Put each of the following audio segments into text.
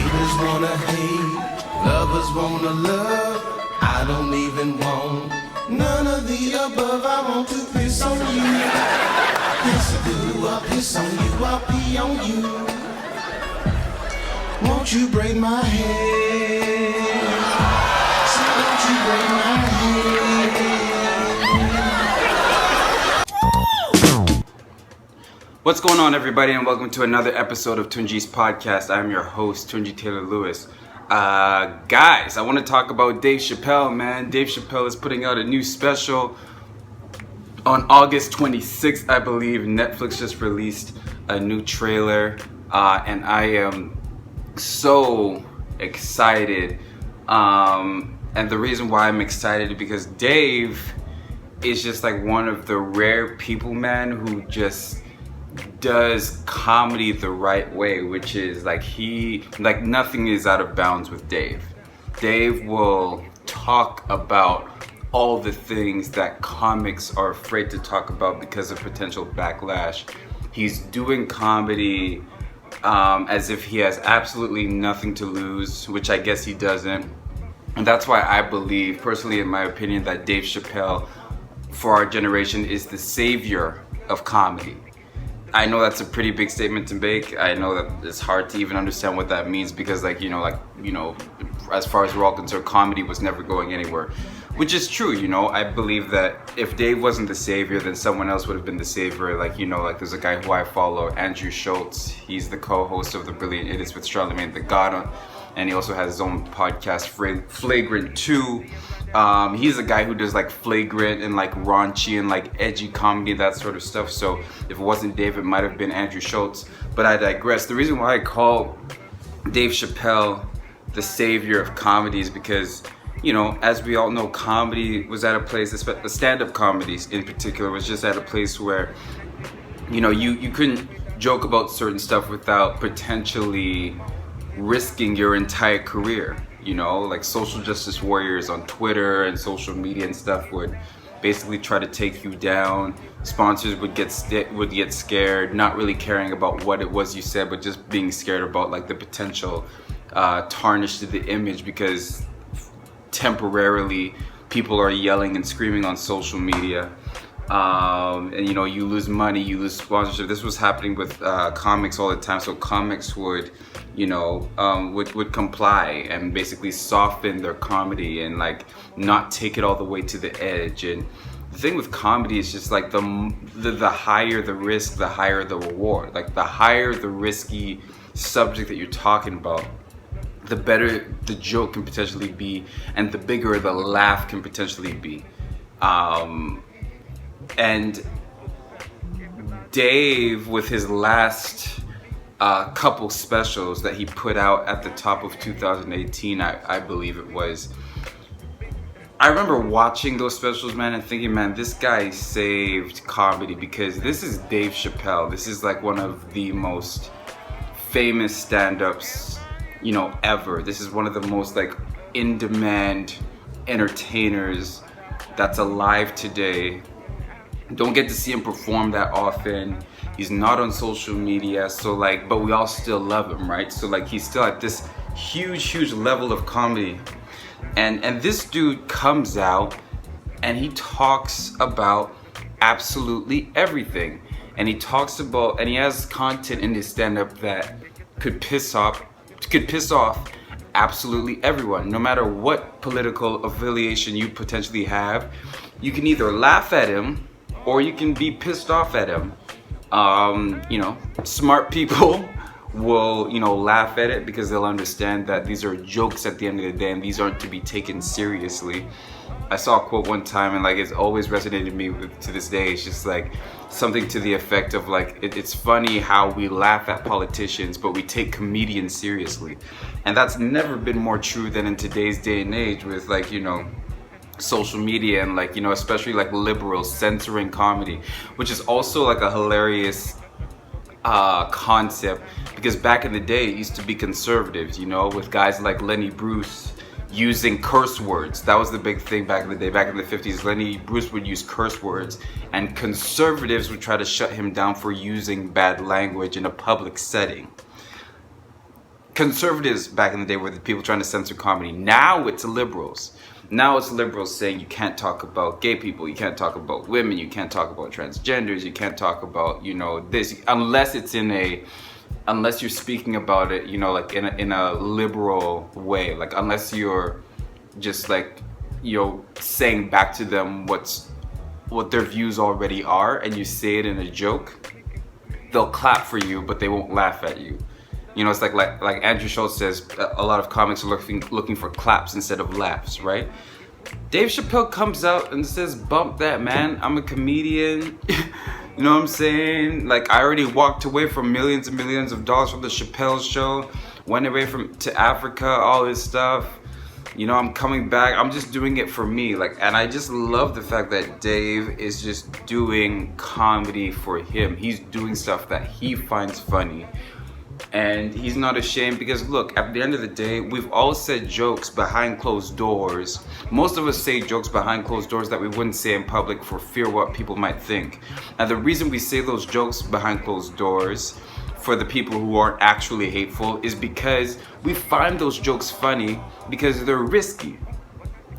Haters wanna hate, lovers wanna love. I don't even want none of the above. I want to piss on you. Piss do, I'll piss on you, I'll pee on you. Won't you braid my hair? So won't you braid my hair? What's going on, everybody, and welcome to another episode of Tunji's podcast. I'm your host, Tunji Taylor Lewis. Guys, I want to talk about Dave Chappelle, man. Dave Chappelle is putting out a new special on August 26th, I believe. Netflix just released a new trailer, and I am so excited. And the reason why I'm excited is because Dave is just like one of the rare people, man, who just does comedy the right way, which is like nothing is out of bounds with Dave. Dave will talk about all the things that comics are afraid to talk about because of potential backlash. He's doing comedy as if he has absolutely nothing to lose, which I guess he doesn't. And that's why I believe, personally in my opinion, that Dave Chappelle for our generation is the savior of comedy. I know that's a pretty big statement to make. I know that it's hard to even understand what that means because as far as we're all concerned, comedy was never going anywhere, which is true. I believe that if Dave wasn't the savior, then someone else would have been the savior. There's a guy who I follow, Andrew Schultz. He's the co-host of The Brilliant Idiots with Charlamagne the God, and he also has his own podcast, Flagrant 2. He's a guy who does flagrant and raunchy and edgy comedy, that sort of stuff. So if it wasn't Dave, it might have been Andrew Schultz. But I digress. The reason why I call Dave Chappelle the savior of comedy is because, as we all know, comedy was at a place, the stand-up comedies in particular, was just at a place where, you couldn't joke about certain stuff without potentially risking your entire career. Social justice warriors on Twitter and social media and stuff would basically try to take you down. Sponsors would get scared, not really caring about what it was you said, but just being scared about the potential tarnish to the image because temporarily people are yelling and screaming on social media. And you lose money, you lose sponsorship. This was happening with comics all the time. So comics would would comply and basically soften their comedy and not take it all the way to the edge. And the thing with comedy is just the higher the risk, the higher the reward. The higher the risky subject that you're talking about, the better the joke can potentially be, and the bigger the laugh can potentially be. And Dave, with his last couple specials that he put out at the top of 2018, I believe it was, I remember watching those specials, man, and thinking, man, this guy saved comedy because this is Dave Chappelle. This is one of the most famous stand-ups, ever. This is one of the most in-demand entertainers that's alive today. Don't get to see him perform that often. He's not on social media, so but we all still love him, right? So he's still at this huge level of comedy. And this dude comes out and he talks about absolutely everything. And he talks about, and he has content in his stand-up that could piss off absolutely everyone. No matter what political affiliation you potentially have, you can either laugh at him or you can be pissed off at him. Smart people will, laugh at it because they'll understand that these are jokes at the end of the day and these aren't to be taken seriously. I saw a quote one time and it's always resonated me to this day. It's just something to the effect of it's funny how we laugh at politicians but we take comedians seriously. And that's never been more true than in today's day and age with social media and especially liberals censoring comedy, which is also a hilarious concept because back in the day it used to be conservatives, with guys like Lenny Bruce using curse words. That was the big thing back in the day. Back in the 50s, Lenny Bruce would use curse words and conservatives would try to shut him down for using bad language in a public setting. conservatives back in the day were the people trying to censor comedy. Now it's liberals. Now it's liberals saying you can't talk about gay people, you can't talk about women, you can't talk about transgenders, you can't talk about, you know, this, unless you're speaking about it, you know, like in a liberal way, like unless you're just like, you know, saying back to them what their views already are, and you say it in a joke, they'll clap for you, but they won't laugh at you. You know, it's like Andrew Schultz says, a lot of comics are looking for claps instead of laughs, right? Dave Chappelle comes out and says, bump that, man. I'm a comedian. You know what I'm saying? Like, I already walked away from millions and millions of dollars from the Chappelle show, went away to Africa, all this stuff. You know, I'm coming back. I'm just doing it for me. Like, and I just love the fact that Dave is just doing comedy for him. He's doing stuff that he finds funny. And he's not ashamed, because look, at the end of the day, we've all said jokes behind closed doors. Most of us say jokes behind closed doors that we wouldn't say in public for fear what people might think. And the reason we say those jokes behind closed doors for the people who aren't actually hateful is because we find those jokes funny because they're risky.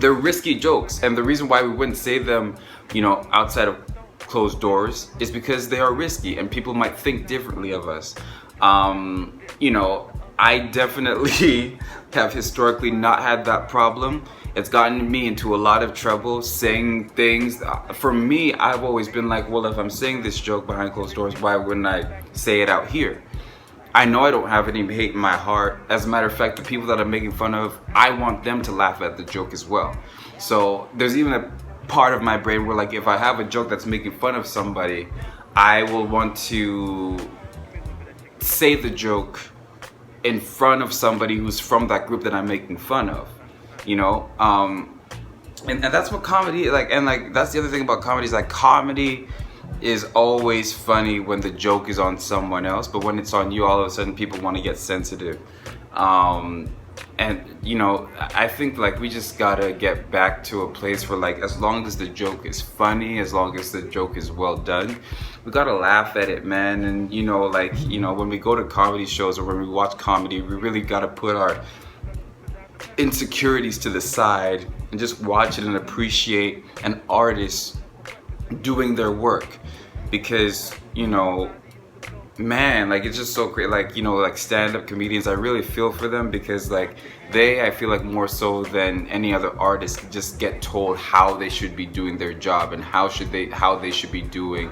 They're risky jokes, and the reason why we wouldn't say them, you know, outside of closed doors is because they are risky and people might think differently of us. You know, I definitely have historically not had that problem. It's gotten me into a lot of trouble saying things. For me, I've always been like, well, if I'm saying this joke behind closed doors, why wouldn't I say it out here? I know I don't have any hate in my heart. As a matter of fact, the people that I'm making fun of, I want them to laugh at the joke as well. So there's even a part of my brain where, like, if I have a joke that's making fun of somebody, I will want to say the joke in front of somebody who's from that group that I'm making fun of, you know. And that's what comedy, like, and like that's the other thing about comedy is like comedy is always funny when the joke is on someone else, but when it's on you, all of a sudden people want to get sensitive. And you know, I think like we just gotta get back to a place where, like, as long as the joke is funny, as long as the joke is well done, we gotta laugh at it, man. And you know, like, you know, when we go to comedy shows or when we watch comedy, we really gotta put our insecurities to the side and just watch it and appreciate an artist doing their work. Because, you know, man, like, it's just so great. Like, you know, like stand-up comedians, I really feel for them, because like I feel like more so than any other artist, just get told how they should be doing their job and how they should be doing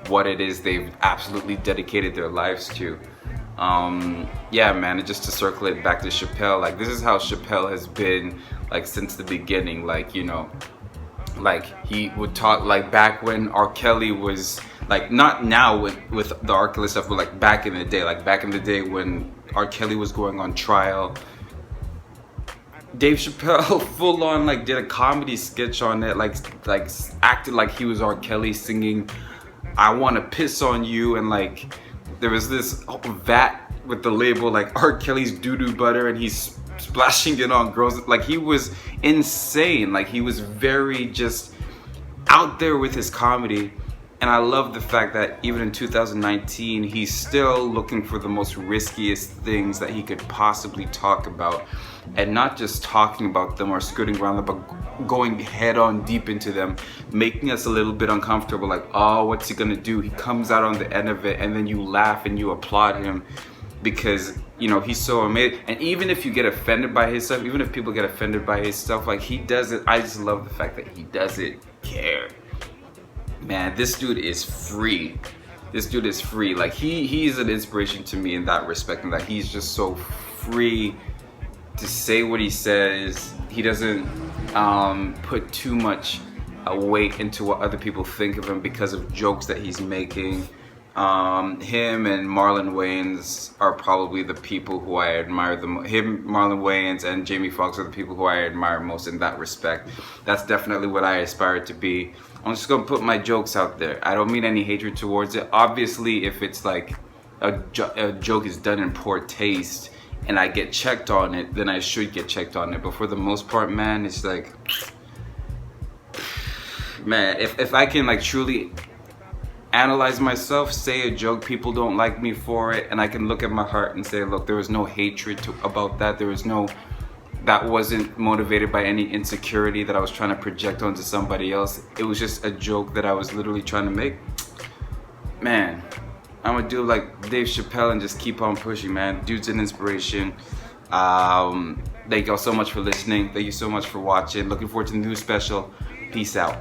what it is they've absolutely dedicated their lives to. Yeah, man, and just to circle it back to Chappelle, like, this is how Chappelle has been, like, since the beginning. Like, you know, like, he would talk, like, back when R. Kelly was, like, not now with the R. Kelly stuff, but like back in the day, like back in the day when R. Kelly was going on trial, Dave Chappelle full on like did a comedy sketch on it, like acted like he was R. Kelly singing "I Wanna Piss on You," and like there was this vat with the label like R. Kelly's doo-doo butter, and he's splashing it on girls. Like, he was insane. Like, he was very just out there with his comedy. And I love the fact that even in 2019, he's still looking for the most riskiest things that he could possibly talk about. And not just talking about them or skirting around them, but going head on deep into them, making us a little bit uncomfortable. Like, oh, what's he gonna do? He comes out on the end of it, and then you laugh and you applaud him because, you know, he's so amazing. And even if you get offended by his stuff, even if people get offended by his stuff, like, he does it. I just love the fact that he doesn't care. Man, this dude is free. This dude is free. Like, he is an inspiration to me in that respect, and that he's just so free to say what he says. He doesn't put too much weight into what other people think of him because of jokes that he's making. Him and Marlon Wayans are probably the people who I admire the most. Him, Marlon Wayans, and Jamie Foxx are the people who I admire most in that respect. That's definitely what I aspire to be. I'm just gonna put my jokes out there. I don't mean any hatred towards it. Obviously, if it's like a joke is done in poor taste and I get checked on it, then I should get checked on it. But for the most part, man, it's like, man, if I can like truly analyze myself, say a joke, people don't like me for it, and I can look at my heart and say, look, there was no hatred about that. That wasn't motivated by any insecurity that I was trying to project onto somebody else. It was just a joke that I was literally trying to make. Man, I'm gonna do like Dave Chappelle and just keep on pushing, man. Dude's an inspiration. Thank y'all so much for listening. Thank you so much for watching. Looking forward to the new special. Peace out.